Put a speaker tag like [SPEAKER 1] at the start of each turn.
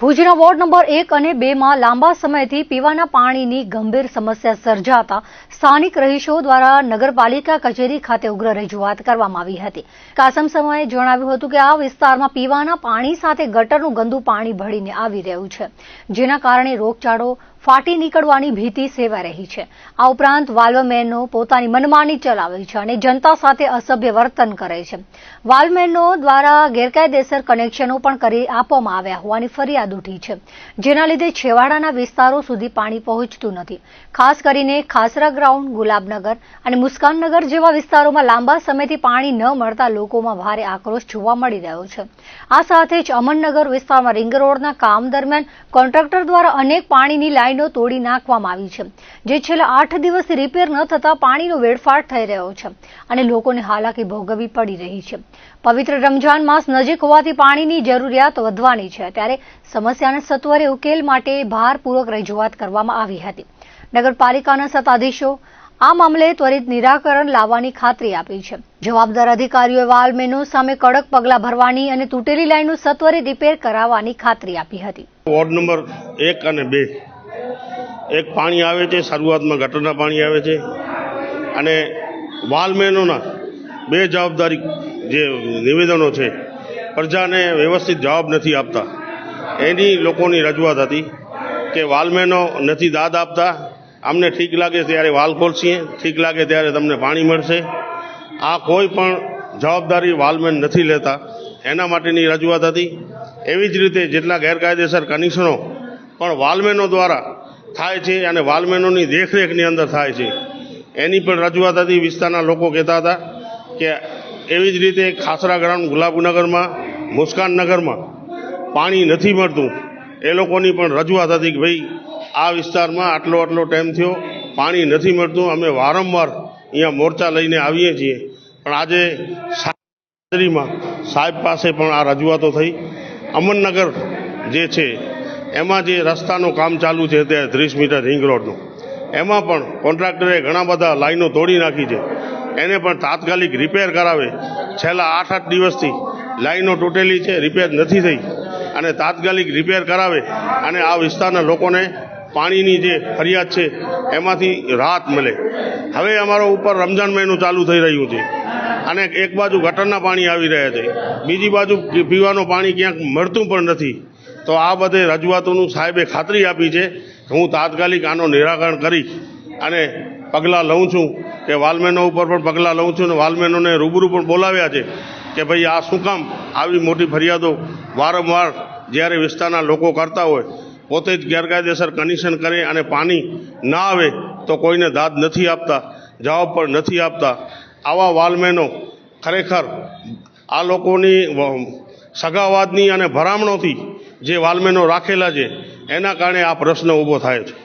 [SPEAKER 1] ભુજના ward number 1 અને 2 માં લાંબા સમયથી પીવાના પાણીની ગંભીર સમસ્યા સર્જાતા સ્થાનિક રહીશો દ્વારા નગરપાલિકા કચેરી ખાતે ઉગ્ર રજૂઆત કરવામાં આવી હતી। કાસમ સમયે જણાવ્યું હતું કે આ વિસ્તારમાં પીવાના પાણી સાથે ગટરનું ગંદુ પાણી ભળીને આવી રહ્યું છે, જેના કારણે રોગચાળો ફાટી નીકળવાની ભીતિ સેવાઈ રહી છે। આ ઉપરાંત વાલ્વમેનો પોતાની મનમાની ચલાવે છે અને જનતા સાથે અસભ્ય વર્તન કરે છે। વાલ્વમેનો દ્વારા ગેરકાયદેસર કનેક્શનો પણ કરી આપવામાં આવ્યા હોવાની ફરિયાદ ઉઠી છે, જેના લીધે છેવાડાના વિસ્તારો સુધી પાણી પહોંચતું નથી। ખાસ કરીને ખાસરા ગ્રાઉન્ડ, ગુલાબનગર અને મુસ્કાનનગર જેવા વિસ્તારોમાં લાંબા સમયથી પાણી ન મળતા લોકોમાં ભારે આક્રોશ જોવા મળી રહ્યો છે। આ સાથે જ અમનનગર વિસ્તારમાં રિંગ રોડના કામ દરમિયાન કોન્ટ્રાક્ટર દ્વારા અનેક પાણીની લાઈનો તોડી નાખવામાં આવી છે, જે છેલ્લા 8 દિવસથી રિપેર ન થતા પાણીનો વેડફાટ થઈ રહ્યો છે અને લોકોને હાલાકી ભોગવવી પડી રહી છે। પવિત્ર રમજાન માસ નજીક હોવાથી પાણીની જરૂરિયાત વધવાની છે, ત્યારે સમસ્યાના સત્વરે ઉકેલ માટે ભારપૂર્વક રજૂઆત કરવામાં આવી હતી। નગરપાલિકાના સત્તાધીશો આ મામલે ત્વરિત નિરાકરણ લાવવાની ખાતરી આપી છે। જવાબદાર અધિકારીઓએ વાલ્વમેનો સામે કડક પગલાં ભરવાની અને તૂટેલી લાઈનનું સત્વરે રિપેર કરાવવાની ખાતરી આપી હતી।
[SPEAKER 2] વોર્ડ નંબર 1 અને 2 એક પાણી આવે છે, શરૂઆતમાં ગટરના પાણી આવે છે અને વાલ્વમેનોના બે જવાબદારી જે નિવેદનો છે પ્રજાને વ્યવસ્થિત જવાબ નથી આપતા, એની લોકોની રજૂઆત હતી કે વાલ્વમેનો નથી દાદ આપતા। અમને ઠીક લાગે ત્યારે વાલ ખોલશે, ઠીક લાગે ત્યારે તમને પાણી મળશે। આ કોઈ પણ જવાબદારી વાલ્વમેન નથી લેતા, એના માટેની રજૂઆત હતી। એવી જ રીતે જેટલા ગેરકાયદેસર કનેક્શનો પણ વાલ્વમેનો દ્વારા થાય છે અને વાલ્વમેનોની દેખરેખની અંદર થાય છે, એની પણ રજૂઆત હતી। વિસ્તારના લોકો કહેતા હતા કે એવી જ રીતે ખાસરા ગ્રાઉન્ડ, ગુલાબનગરમાં, મુસ્કાનનગરમાં પાણી નથી મળતું, એ લોકોની પણ રજૂઆત હતી કે ભાઈ આ વિસ્તારમાં આટલો ટાઈમ થયો પાણી નથી મળતું, અમે વારંવાર અહીંયા મોરચા લઈને આવીએ છીએ, પણ આજે સાહેબ પાસે પણ આ રજૂઆતો થઈ। અમનનગર જે છે એમાં જે રસ્તાનું કામ ચાલુ છે તે 30 મીટર રિંગ રોડનું, એમાં પણ કોન્ટ્રાક્ટરે ઘણા બધા લાઈનો તોડી નાખી છે, એને પણ તાત્કાલિક રિપેર કરાવે। છેલ્લા 8 દિવસથી લાઈનો તૂટેલી છે, રિપેર નથી થઈ, અને તાત્કાલિક રિપેર કરાવે અને આ વિસ્તારના લોકોને પાણીની જે ફરિયાદ છે એમાંથી રાહત મળે। હવે અમારો ઉપર રમજાન મહિનું ચાલુ થઈ રહ્યું છે અને એક બાજુ ગટરના પાણી આવી રહ્યા છે, બીજી બાજુ પીવાનું પાણી ક્યાંક મળતું પણ નથી। તો આ બધે રજૂઆતોનું સાહેબે ખાતરી આપી છે કે હું તાત્કાલિક આનો નિરાકરણ કરી અને પગલાં લઉં છું, કે વાલ્વમેનો ઉપર પણ પગલાં લઉં છું અને વાલ્વમેનોને રૂબરૂ પણ બોલાવ્યા છે કે ભાઈ આ શું કામ આવી મોટી ફરિયાદો વારંવાર જ્યારે વિસ્તારના લોકો કરતા હોય, પોતે જ ગેરકાયદેસર કનેક્શન કરે અને પાણી ના આવે તો કોઈને દાદ નથી આપતા, જવાબ પણ નથી આપતા। આવા વાલ્વમેનો ખરેખર આ લોકોની સગાવાદની અને ભરામણોથી જે વાલ્વમેનો રાખેલા છે એના કારણે આ પ્રશ્ન ઊભો થાય છે।